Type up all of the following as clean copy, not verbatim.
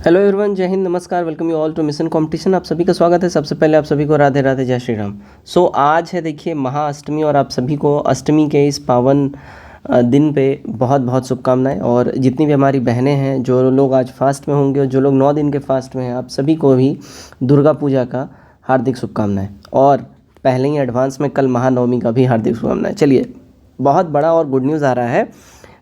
Hello everyone, जय हिंद, नमस्कार, welcome you all to mission competition. आप सभी का स्वागत है। सबसे पहले आप सभी को राधे राधे, जय श्री राम। आज है देखिए महाअष्टमी और आप सभी को अष्टमी के इस पावन दिन पे बहुत बहुत शुभकामनाएं। और जितनी भी हमारी बहनें हैं, जो लोग आज फास्ट में होंगे और जो लोग 9 दिन के फास्ट में हैं, आप सभी को भी दुर्गा पूजा का हार्दिक शुभकामनाएं। और पहले ही एडवांस में कल महानवमी का भी हार्दिक शुभकामनाएं। चलिए, बहुत बड़ा और गुड न्यूज़ आ रहा है।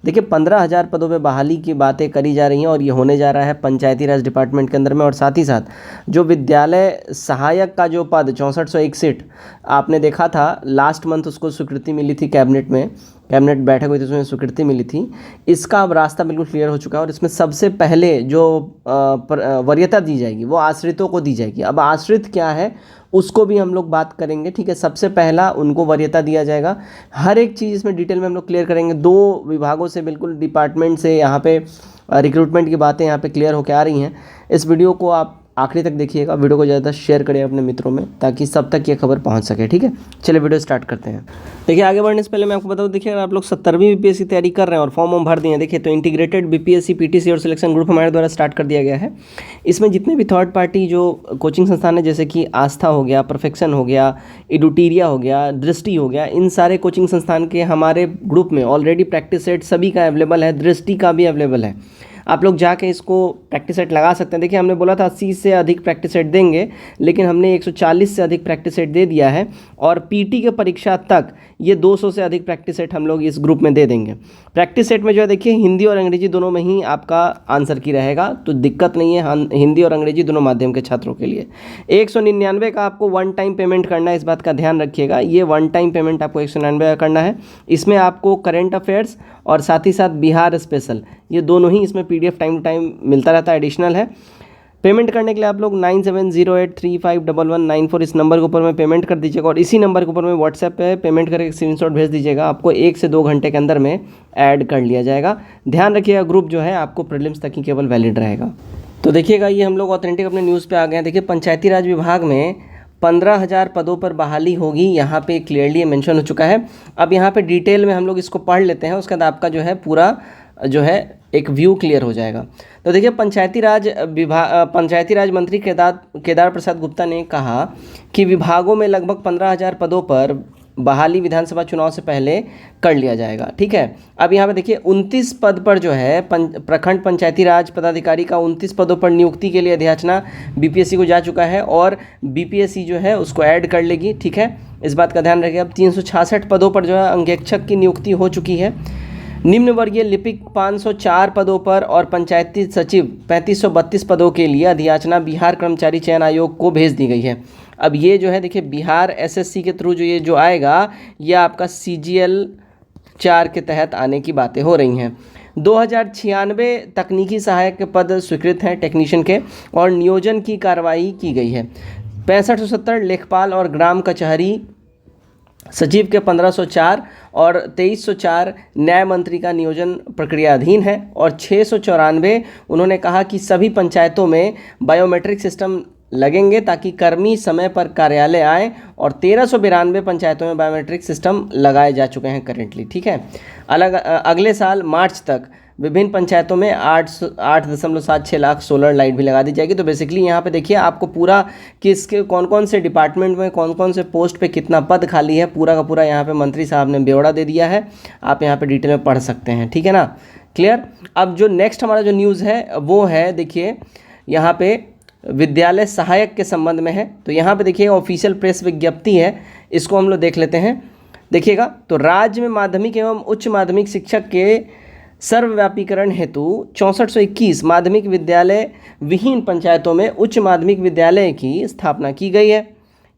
देखिए 15,000 पदों पे बहाली की बातें करी जा रही हैं और ये होने जा रहा है पंचायती राज डिपार्टमेंट के अंदर में। और साथ ही साथ जो विद्यालय सहायक का जो पद 6401 सीट आपने देखा था लास्ट मंथ, उसको स्वीकृति मिली थी कैबिनेट में, कैबिनेट बैठक हुई थी, उसमें स्वीकृति मिली थी। इसका अब रास्ता बिल्कुल क्लियर हो चुका है और इसमें सबसे पहले जो वरीयता दी जाएगी वो आश्रितों को दी जाएगी। अब आश्रित क्या है उसको भी हम लोग बात करेंगे, ठीक है। सबसे पहला उनको वरीयता दिया जाएगा। हर एक चीज़ इसमें डिटेल में हम लोग क्लियर करेंगे। 2 विभागों से, बिल्कुल डिपार्टमेंट से यहाँ पे रिक्रूटमेंट की बातें यहाँ पे क्लियर होकर आ रही हैं। इस वीडियो को आप आखिरी तक देखिएगा, वीडियो को ज़्यादा शेयर करें अपने मित्रों में ताकि सब तक ये खबर पहुंच सके, ठीक है। चलिए वीडियो स्टार्ट करते हैं। देखिए आगे बढ़ने से पहले मैं आपको बताऊं, देखिए अगर आप लोग 70वीं बीपीएससी तैयारी कर रहे हैं और फॉर्म भर दिए हैं, देखिए तो इंटीग्रेटेड बीपीएससी पीटीसी और सिलेक्शन ग्रुप हमारे द्वारा स्टार्ट कर दिया गया है। इसमें जितने भी थर्ड पार्टी जो कोचिंग संस्थान है, जैसे कि आस्था हो गया, परफेक्शन हो गया, एडुटीरिया हो गया, दृष्टि हो गया, इन सारे कोचिंग संस्थान के हमारे ग्रुप में ऑलरेडी प्रैक्टिस सेट सभी का अवेलेबल है। दृष्टि का भी अवेलेबल है, आप लोग जाके इसको प्रैक्टिस सेट लगा सकते हैं। देखिए हमने बोला था 80 से अधिक प्रैक्टिस सेट देंगे, लेकिन हमने 140 से अधिक प्रैक्टिस सेट दे दिया है। और पीटी के परीक्षा तक ये 200 से अधिक प्रैक्टिस सेट हम लोग इस ग्रुप में दे देंगे। प्रैक्टिस सेट में जो है देखिए हिंदी और अंग्रेजी दोनों में ही आपका आंसर की रहेगा, तो दिक्कत नहीं है हिंदी और अंग्रेजी दोनों माध्यम के छात्रों के लिए। 199 का आपको वन टाइम पेमेंट करना है, इस बात का ध्यान रखिएगा। ये वन टाइम पेमेंट आपको 199 का करना है। इसमें आपको करेंट अफेयर्स और साथ ही साथ बिहार स्पेशल, ये दोनों ही इसमें पीडीएफ टाइम टू टाइम मिलता रहता है, एडिशनल है। पेमेंट करने के लिए आप लोग 9708351194 इस नंबर के ऊपर में पेमेंट कर दीजिएगा और इसी नंबर के ऊपर में व्हाट्सएप पे पेमेंट करके स्क्रीनशॉट भेज दीजिएगा। आपको 1 से 2 घंटे के अंदर में ऐड कर लिया जाएगा। ध्यान रखिएगा, ग्रुप जो है आपको प्रीलिम्स तक ही केवल वैलिड रहेगा। तो देखिएगा, ये हम लोग ऑथेंटिक अपने न्यूज़ पे आ गए हैं। देखिए पंचायती राज विभाग में 15,000 पदों पर बहाली होगी, यहाँ पे क्लियरली मेंशन हो चुका है। अब यहाँ पे डिटेल में हम लोग इसको पढ़ लेते हैं, उसके बाद आपका जो है पूरा जो है एक व्यू क्लियर हो जाएगा। तो देखिए पंचायती राज मंत्री केदार प्रसाद गुप्ता ने कहा कि विभागों में लगभग 15,000 पदों पर बहाली विधानसभा चुनाव से पहले कर लिया जाएगा, ठीक है। अब यहाँ पे देखिए 29 पद पर जो है प्रखंड पंचायती राज पदाधिकारी का 29 पदों पर नियुक्ति के लिए अधियाचना बीपीएससी को जा चुका है और बीपीएससी जो है उसको ऐड कर लेगी, ठीक है। इस बात का ध्यान रखिए। अब 366 पदों पर जो है अंकेक्षक की नियुक्ति हो चुकी है। निम्न वर्गीय लिपिक 504 पदों पर और पंचायती सचिव 3532 पदों के लिए अधियाचना बिहार कर्मचारी चयन आयोग को भेज दी गई है। अब ये जो है देखिए बिहार एसएससी के थ्रू जो आएगा, ये आपका CGL 4 के तहत आने की बातें हो रही हैं। 2096 तकनीकी सहायक के पद स्वीकृत हैं टेक्नीशियन के और नियोजन की कार्रवाई की गई है। 6570 लेखपाल और ग्राम कचहरी सचिव के 1504 और 2304 न्याय मंत्री का नियोजन प्रक्रियाधीन है। और 694 उन्होंने कहा कि सभी पंचायतों में बायोमेट्रिक सिस्टम लगेंगे ताकि कर्मी समय पर कार्यालय आए। और 1392 पंचायतों में बायोमेट्रिक सिस्टम लगाए जा चुके हैं करेंटली, ठीक है। अगले साल मार्च तक विभिन्न पंचायतों में 8.76 लाख सोलर लाइट भी लगा दी जाएगी। तो बेसिकली यहाँ पे देखिए आपको पूरा किसके कौन कौन से डिपार्टमेंट में कौन कौन से पोस्ट पे कितना पद खाली है, पूरा का पूरा यहाँ पे मंत्री साहब ने ब्यौरा दे दिया है। आप यहाँ पे डिटेल में पढ़ सकते हैं, ठीक है ना, क्लियर। अब जो नेक्स्ट हमारा जो न्यूज़ है वो है देखिए यहाँ पे विद्यालय सहायक के संबंध में है। तो यहाँ पे देखिए ऑफिशियल प्रेस विज्ञप्ति है, इसको हम लोग देख लेते हैं। देखिएगा, तो राज्य में माध्यमिक एवं उच्च माध्यमिक शिक्षक के सर्वव्यापीकरण हेतु 6421 माध्यमिक विद्यालय विहीन पंचायतों में उच्च माध्यमिक विद्यालय की स्थापना की गई है।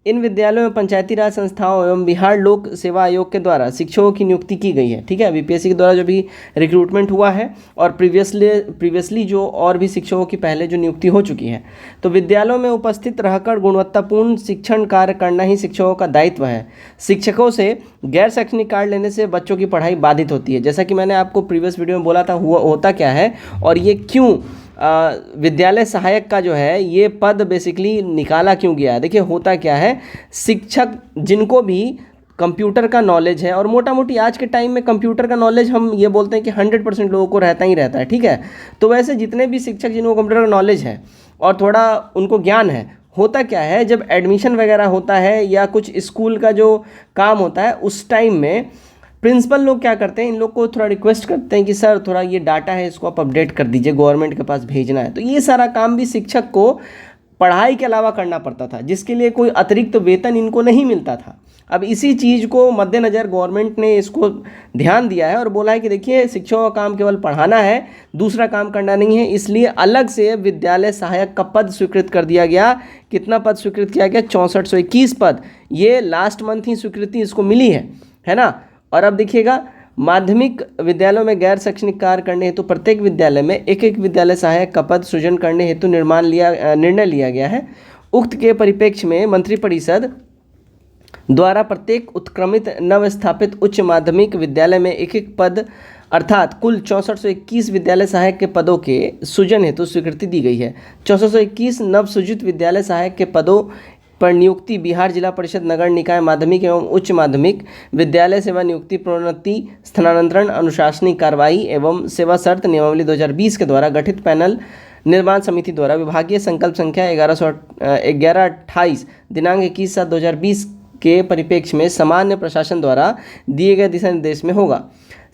इन विद्यालयों में पंचायती राज संस्थाओं एवं बिहार लोक सेवा आयोग के द्वारा शिक्षकों की नियुक्ति की गई है, ठीक है। बीपीएससी के द्वारा जो भी रिक्रूटमेंट हुआ है और प्रीवियसली जो और भी शिक्षकों की पहले जो नियुक्ति हो चुकी है। तो विद्यालयों में उपस्थित रहकर गुणवत्तापूर्ण शिक्षण कार्य करना ही शिक्षकों का दायित्व है। शिक्षकों से गैर शैक्षणिक कार्ड लेने से बच्चों की पढ़ाई बाधित होती है। जैसा कि मैंने आपको प्रीवियस वीडियो में बोला था होता क्या है और ये क्यों विद्यालय सहायक का जो है ये पद बेसिकली निकाला क्यों गया है। देखिए होता क्या है, शिक्षक जिनको भी कंप्यूटर का नॉलेज है, और मोटा मोटी आज के टाइम में कंप्यूटर का नॉलेज हम ये बोलते हैं कि 100% लोगों को रहता ही रहता है, ठीक है। तो वैसे जितने भी शिक्षक जिनको कंप्यूटर का नॉलेज है और थोड़ा उनको ज्ञान है, होता क्या है जब एडमिशन वगैरह होता है या कुछ स्कूल का जो काम होता है उस टाइम में प्रिंसिपल लोग क्या करते हैं, इन लोग को थोड़ा रिक्वेस्ट करते हैं कि सर थोड़ा ये डाटा है इसको आप अपडेट कर दीजिए, गवर्नमेंट के पास भेजना है। तो ये सारा काम भी शिक्षक को पढ़ाई के अलावा करना पड़ता था, जिसके लिए कोई अतिरिक्त वेतन इनको नहीं मिलता था। अब इसी चीज़ को मद्देनज़र गवर्नमेंट ने इसको ध्यान दिया है और बोला है कि देखिए शिक्षकों का काम केवल पढ़ाना है, दूसरा काम करना नहीं है, इसलिए अलग से विद्यालय सहायक का पद स्वीकृत कर दिया गया। कितना पद स्वीकृत किया गया? 6421 पद। ये लास्ट मंथ ही स्वीकृति इसको मिली है ना। और अब देखिएगा, माध्यमिक विद्यालयों में गैर शैक्षणिक कार्य करने हेतु प्रत्येक विद्यालय में एक एक विद्यालय सहायक का पद सृजन करने हेतु निर्णय लिया गया है। उक्त के परिप्रेक्ष्य में मंत्रिपरिषद द्वारा प्रत्येक उत्क्रमित नवस्थापित उच्च माध्यमिक विद्यालय में एक एक पद अर्थात कुल 6421 विद्यालय सहायक के पदों के सृजन हेतु स्वीकृति दी गई है। 6421 नवसृजित विद्यालय सहायक के पदों पर नियुक्ति बिहार जिला परिषद नगर निकाय माध्यमिक एवं उच्च माध्यमिक विद्यालय सेवा नियुक्ति प्रोन्नति स्थानांतरण अनुशासनिक कार्रवाई एवं सेवा शर्त नियमावली 2020 के द्वारा गठित पैनल निर्माण समिति द्वारा विभागीय संकल्प संख्या 1128 दिनांक 21/7/2020 के परिप्रेक्ष्य में सामान्य प्रशासन द्वारा दिए गए दिशा निर्देश में होगा।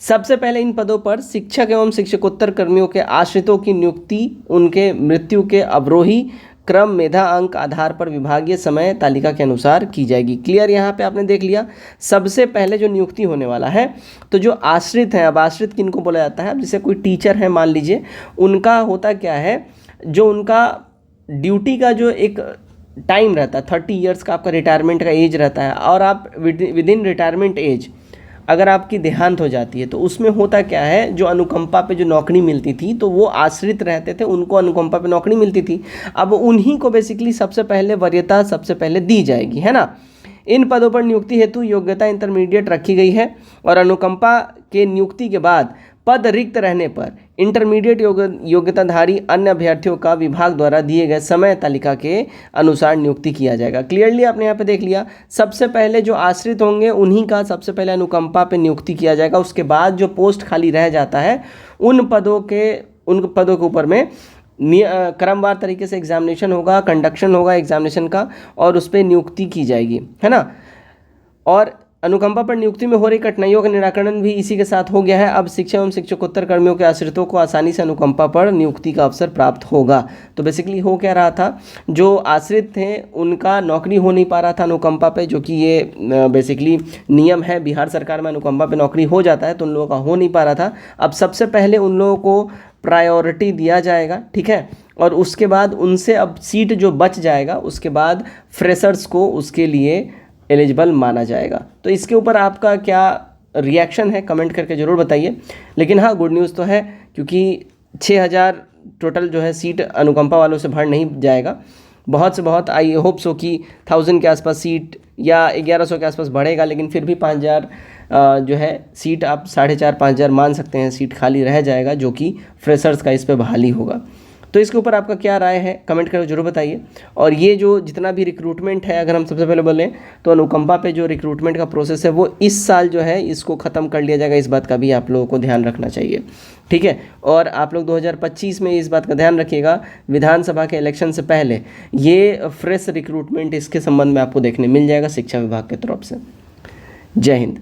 सबसे पहले इन पदों पर शिक्षक एवं शिक्षकोत्तर कर्मियों के आश्रितों की नियुक्ति उनके मृत्यु के अवरोही क्रम मेधा अंक आधार पर विभागीय समय तालिका के अनुसार की जाएगी। क्लियर, यहाँ पे आपने देख लिया। सबसे पहले जो नियुक्ति होने वाला है, तो जो आश्रित हैं, अब आश्रित किनको बोला जाता है? अब जैसे कोई टीचर है मान लीजिए, उनका होता क्या है, जो उनका ड्यूटी का जो एक टाइम रहता है 30 ईयर्स का आपका रिटायरमेंट का एज रहता है, और आप विद इन रिटायरमेंट एज अगर आपकी देहांत हो जाती है तो उसमें होता क्या है, जो अनुकंपा पे जो नौकरी मिलती थी तो वो आश्रित रहते थे, उनको अनुकंपा पे नौकरी मिलती थी। अब उन्हीं को बेसिकली सबसे पहले वरीयता सबसे पहले दी जाएगी, है ना। इन पदों पर नियुक्ति हेतु योग्यता इंटरमीडिएट रखी गई है, और अनुकंपा के नियुक्ति के बाद पद रिक्त रहने पर इंटरमीडिएट योग्यताधारी अन्य अभ्यर्थियों का विभाग द्वारा दिए गए समय तालिका के अनुसार नियुक्ति किया जाएगा। क्लियरली आपने यहाँ पे देख लिया। सबसे पहले जो आश्रित होंगे उन्हीं का सबसे पहले अनुकंपा पे नियुक्ति किया जाएगा। उसके बाद जो पोस्ट खाली रह जाता है उन पदों के ऊपर में क्रमवार तरीके से एग्जामिनेशन होगा, कंडक्शन होगा एग्जामिनेशन का, और उस पर नियुक्ति की जाएगी, है ना। और अनुकंपा पर नियुक्ति में हो रही कठिनाइयों का निराकरण भी इसी के साथ हो गया है। अब शिक्षक एवं शिक्षकोत्तर कर्मियों के आश्रितों को आसानी से अनुकंपा पर नियुक्ति का अवसर प्राप्त होगा। तो बेसिकली हो क्या रहा था, जो आश्रित थे उनका नौकरी हो नहीं पा रहा था अनुकंपा पे, जो कि ये बेसिकली नियम है, बिहार सरकार में अनुकंपा पे नौकरी हो जाता है, तो उन लोगों का हो नहीं पा रहा था। अब सबसे पहले उन लोगों को प्रायोरिटी दिया जाएगा, ठीक है, और उसके बाद उनसे अब सीट जो बच जाएगा उसके बाद फ्रेशर्स को उसके लिए एलिजिबल माना जाएगा। तो इसके ऊपर आपका क्या रिएक्शन है कमेंट करके ज़रूर बताइए। लेकिन हाँ, गुड न्यूज़ तो है, क्योंकि 6000 टोटल जो है सीट अनुकंपा वालों से भर नहीं जाएगा। बहुत से बहुत आई होप सो कि 1000 के आसपास सीट या 1100 के आसपास बढ़ेगा, लेकिन फिर भी 5000 जो है सीट आप 4500-5000 मान सकते हैं सीट खाली रह जाएगा, जो कि फ्रेशर्स का इस पर बहाली होगा। तो इसके ऊपर आपका क्या राय है कमेंट करके जरूर बताइए। और ये जो जितना भी रिक्रूटमेंट है, अगर हम सबसे पहले बोलें तो अनुकंपा पे जो रिक्रूटमेंट का प्रोसेस है वो इस साल जो है इसको ख़त्म कर लिया जाएगा। इस बात का भी आप लोगों को ध्यान रखना चाहिए, ठीक है। और आप लोग 2025 में इस बात का ध्यान रखिएगा, विधानसभा के इलेक्शन से पहले ये फ्रेश रिक्रूटमेंट इसके संबंध में आपको देखने मिल जाएगा शिक्षा विभाग की तरफ से। जय हिंद।